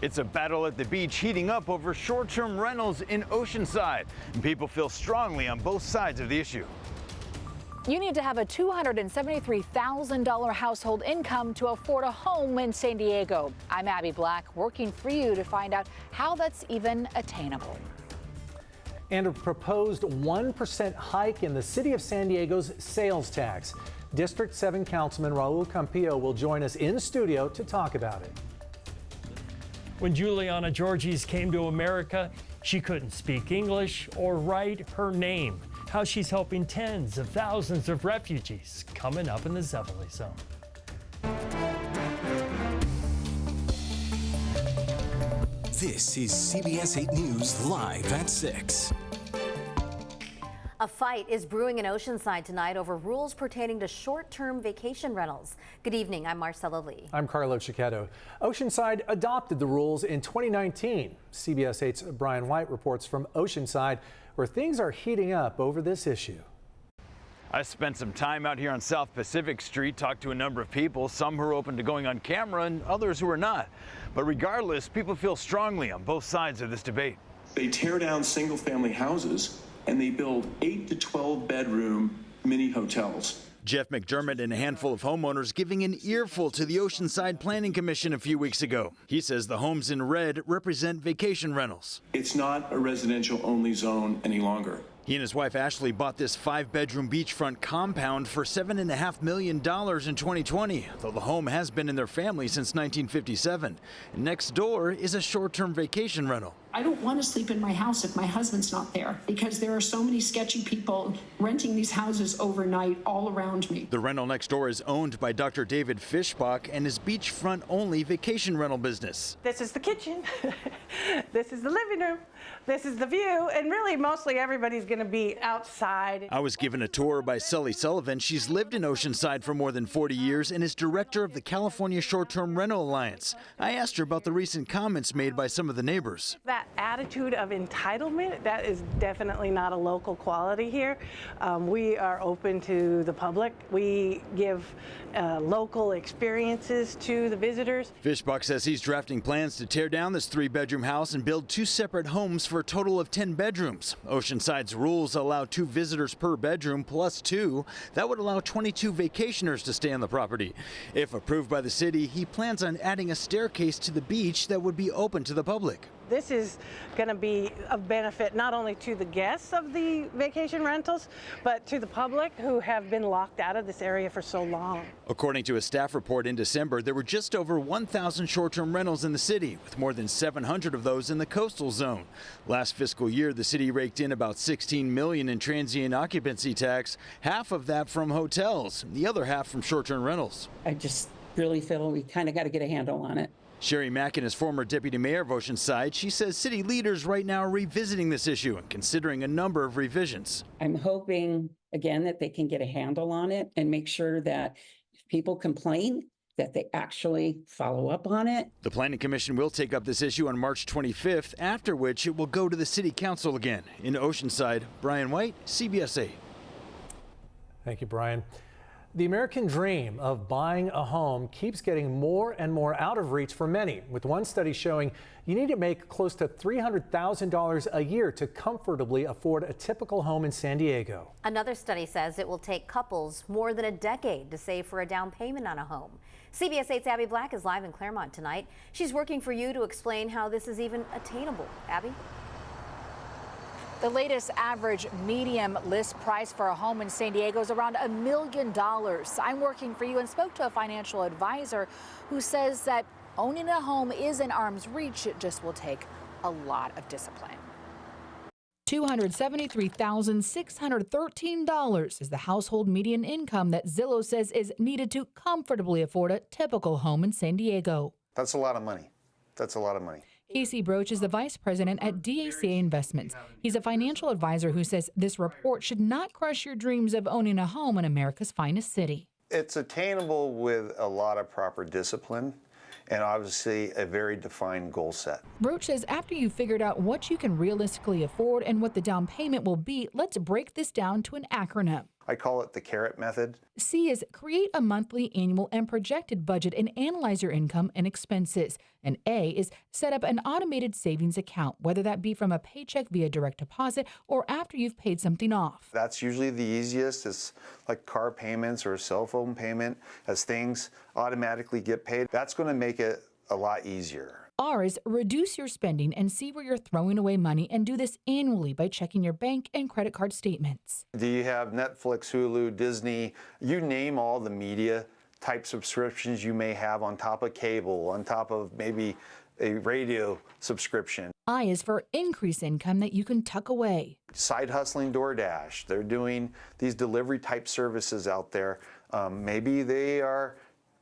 It's a battle at the beach heating up over short-term rentals in Oceanside. And people feel strongly on both sides of the issue. You need to have a $273,000 household income to afford a home in San Diego. I'm Abby Black, working for you to find out how that's even attainable. And a proposed 1% hike in the city of San Diego's sales tax. District 7 Councilman Raul Campillo will join us in studio to talk about it. When Juliana Georges came to America, she couldn't speak English or write her name. How she's helping tens of thousands of refugees coming up in the Zevely zone. This is CBS 8 News Live at 6. A fight is brewing in Oceanside tonight over rules pertaining to short-term vacation rentals. Good evening, I'm Marcella Lee. I'm Carlo Cicchetto. Oceanside adopted the rules in 2019. CBS 8's Brian White reports from Oceanside, where things are heating up over this issue. I spent some time out here on South Pacific Street, talked to a number of people, some who are open to going on camera and others who are not. But regardless, people feel strongly on both sides of this debate. They tear down single-family houses and they build 8 to 12 bedroom mini hotels. Jeff McDermott and a handful of homeowners giving an earful to the Oceanside Planning Commission a few weeks ago. He says the homes in red represent vacation rentals. It's not a residential-only zone any longer. He and his wife Ashley bought this 5-bedroom beachfront compound for $7.5 million in 2020, though the home has been in their family since 1957. Next door is a short-term vacation rental. I don't want to sleep in my house if my husband's not there, because there are so many sketchy people renting these houses overnight all around me. The rental next door is owned by Dr. David Fischbach and his beachfront-only vacation rental business. This is the kitchen. This is the living room. This is the view. And really, mostly everybody's going to be outside. I was given a tour by Sully Sullivan. She's lived in Oceanside for more than 40 years and is director of the California Short-Term Rental Alliance. I asked her about the recent comments made by some of the neighbors. That attitude of entitlement, that is definitely not a local quality here. We are open to the public. We give local experiences to the visitors. Fischbach says he's drafting plans to tear down this 3-bedroom house and build 2 separate homes for a total of 10 bedrooms. Oceanside's rules allow 2 visitors per bedroom plus 2. That would allow 22 vacationers to stay on the property. If approved by the city, he plans on adding a staircase to the beach that would be open to the public. This is going to be of benefit not only to the guests of the vacation rentals, but to the public who have been locked out of this area for so long. According to a staff report in December, there were just over 1,000 short-term rentals in the city, with more than 700 of those in the coastal zone. Last fiscal year, the city raked in about $16 million in transient occupancy tax, half of that from hotels, the other half from short-term rentals. I just really feel we kind of got to get a handle on it. Sherry Mackin is former deputy mayor of Oceanside. She says city leaders right now are revisiting this issue and considering a number of revisions. I'm hoping, again, that they can get a handle on it and make sure that if people complain, that they actually follow up on it. The Planning Commission will take up this issue on March 25th, after which it will go to the City Council again. In Oceanside, Brian White, CBS 8. Thank you, Brian. The American dream of buying a home keeps getting more and more out of reach for many, with one study showing you need to make close to $300,000 a year to comfortably afford a typical home in San Diego. Another study says it will take couples more than a decade to save for a down payment on a home. CBS 8's Abby Black is live in Claremont tonight. She's working for you to explain how this is even attainable. Abby? The latest average medium list price for a home in San Diego is around $1 million. I'm working for you and spoke to a financial advisor who says that owning a home is in arm's reach. It just will take a lot of discipline. $273,613 is the household median income that Zillow says is needed to comfortably afford a typical home in San Diego. That's a lot of money. That's a lot of money. Casey Broach is the vice president at DACA Investments. He's a financial advisor who says this report should not crush your dreams of owning a home in America's finest city. It's attainable with a lot of proper discipline and obviously a very defined goal set. Broach says after you've figured out what you can realistically afford and what the down payment will be, let's break this down to an acronym. I call it the carrot method. C is create a monthly, annual, and projected budget and analyze your income and expenses. And A is set up an automated savings account, whether that be from a paycheck via direct deposit or after you've paid something off. That's usually the easiest. It's like car payments or a cell phone payment. As things automatically get paid, that's going to make it a lot easier. R is reduce your spending and see where you're throwing away money, and do this annually by checking your bank and credit card statements. Do you have Netflix, Hulu, Disney? You name all the media type subscriptions you may have on top of cable, on top of maybe a radio subscription. I is for increased income that you can tuck away. Side hustling DoorDash. They're doing these delivery type services out there. Maybe they are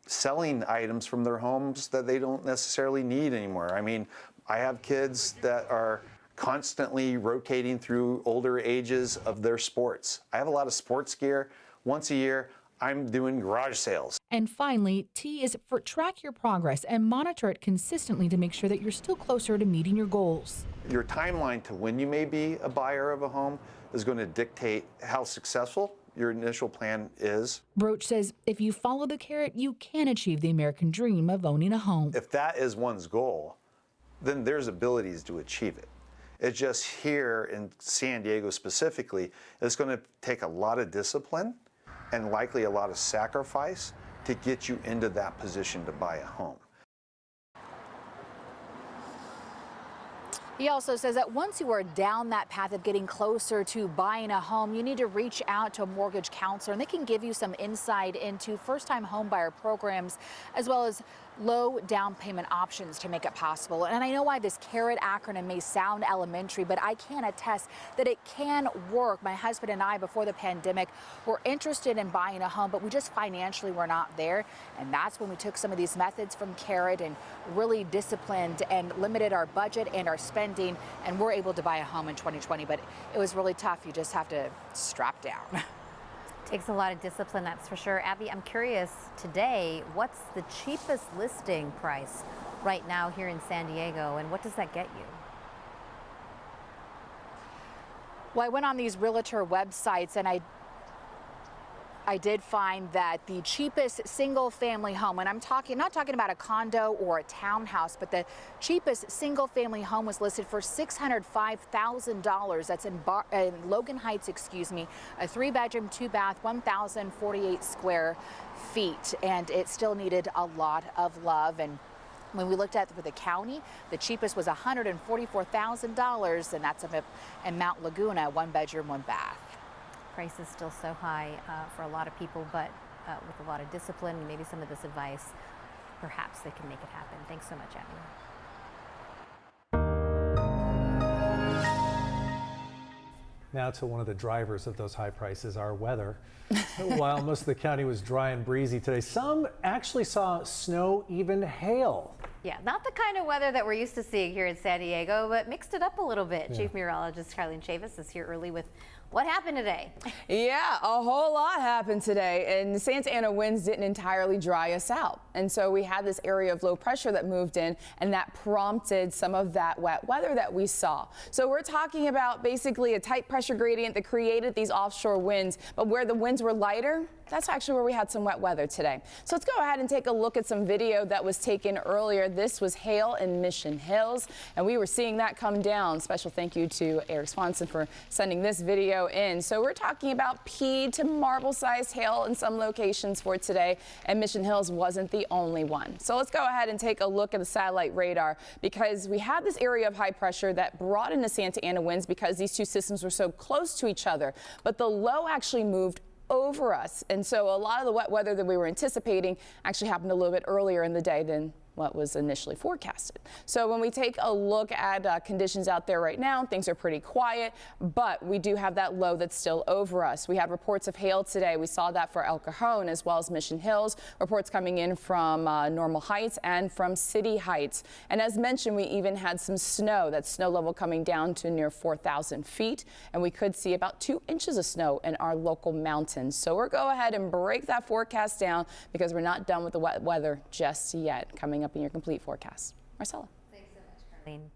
selling items from their homes that they don't necessarily need anymore. I mean, I have kids that are constantly rotating through older ages of their sports. I have a lot of sports gear. Once a year, I'm doing garage sales. And finally, T is for track your progress and monitor it consistently to make sure that you're still closer to meeting your goals. Your timeline to when you may be a buyer of a home is going to dictate how successful your initial plan is. Broach says if you follow the carrot, you can achieve the American dream of owning a home. If that is one's goal, then there's abilities to achieve it. It's just here in San Diego specifically, it's going to take a lot of discipline and likely a lot of sacrifice to get you into that position to buy a home. He also says that once you are down that path of getting closer to buying a home, you need to reach out to a mortgage counselor, and they can give you some insight into first-time homebuyer programs as well as low down payment options to make it possible. And I know why this CARET acronym may sound elementary, but I can attest that it can work. My husband and I, before the pandemic, were interested in buying a home, but we just financially were not there. And that's when we took some of these methods from CARET and really disciplined and limited our budget and our spending, and we're able to buy a home in 2020. But it was really tough. You just have to strap down. Takes a lot of discipline, that's for sure. Abby, I'm curious today, what's the cheapest listing price right now here in San Diego, and what does that get you? Well, I went on these realtor websites, and I did find that the cheapest single family home, and I'm not talking about a condo or a townhouse, but the cheapest single family home was listed for $605,000. That's in Logan Heights, a 3-bedroom, 2-bath, 1,048 square feet. And it still needed a lot of love. And when we looked at it for the county, the cheapest was $144,000, and that's in Mount Laguna, 1-bedroom, 1-bath. Price is still so high for a lot of people, but with a lot of discipline and maybe some of this advice, perhaps they can make it happen. Thanks so much, Abby. Now to one of the drivers of those high prices, our weather. While most of the county was dry and breezy today, some actually saw snow, even hail. Yeah, not the kind of weather that we're used to seeing here in San Diego, but mixed it up a little bit. Yeah. Chief Meteorologist Carlene Chavis is here early with what happened today. Yeah, a whole lot happened today, and Santa Ana winds didn't entirely dry us out. And so we had this area of low pressure that moved in, and that prompted some of that wet weather that we saw. So we're talking about basically a tight pressure gradient that created these offshore winds, but where the winds were lighter, that's actually where we had some wet weather today. So let's go ahead and take a look at some video that was taken earlier. This was hail in Mission Hills, and we were seeing that come down. Special thank you to Eric Swanson for sending this video in. So we're talking about pea to marble-sized hail in some locations for today, and Mission Hills wasn't the only one. So let's go ahead and take a look at the satellite radar, because we had this area of high pressure that brought in the Santa Ana winds because these two systems were so close to each other, but the low actually moved over us. And so a lot of the wet weather that we were anticipating actually happened a little bit earlier in the day than what was initially forecasted. So when we take a look at conditions out there right now, things are pretty quiet, but we do have that low that's still over us. We had reports of hail today. We saw that for El Cajon as well as Mission Hills. Reports coming in from Normal Heights and from City Heights. And as mentioned, we even had some snow. That snow level coming down to near 4,000 feet. And we could see about 2 inches of snow in our local mountains. So we'll go ahead and break that forecast down because we're not done with the wet weather just yet. Coming up in your complete forecast. Marcella. Thanks so much, Carlene.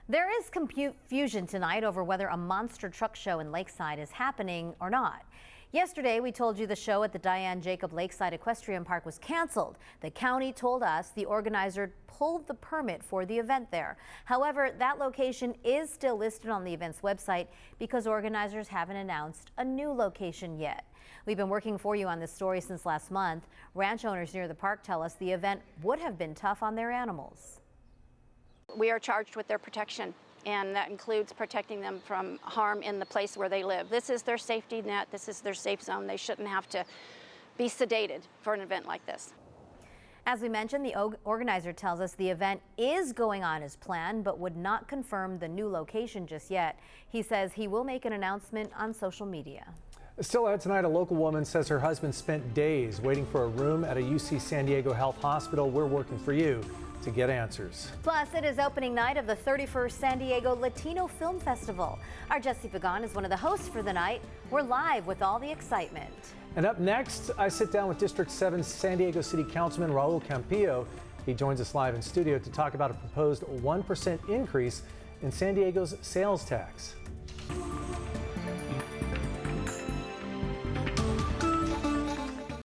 There is confusion tonight over whether a monster truck show in Lakeside is happening or not. Yesterday, we told you the show at the Diane Jacob Lakeside Equestrian Park was canceled. The county told us the organizer pulled the permit for the event there. However, that location is still listed on the event's website because organizers haven't announced a new location yet. We've been working for you on this story since last month. Ranch owners near the park tell us the event would have been tough on their animals. We are charged with their protection, and that includes protecting them from harm in the place where they live. This is their safety net. This is their safe zone. They shouldn't have to be sedated for an event like this. As we mentioned, the organizer tells us the event is going on as planned, but would not confirm the new location just yet. He says he will make an announcement on social media. Still ahead tonight, a local woman says her husband spent days waiting for a room at a UC San Diego Health Hospital. We're working for you to get answers. Plus, it is opening night of the 31st San Diego Latino Film Festival. Our Jesse Pagan is one of the hosts for the night. We're live with all the excitement. And up next, I sit down with District 7 San Diego City Councilman Raul Campillo. He joins us live in studio to talk about a proposed 1% increase in San Diego's sales tax.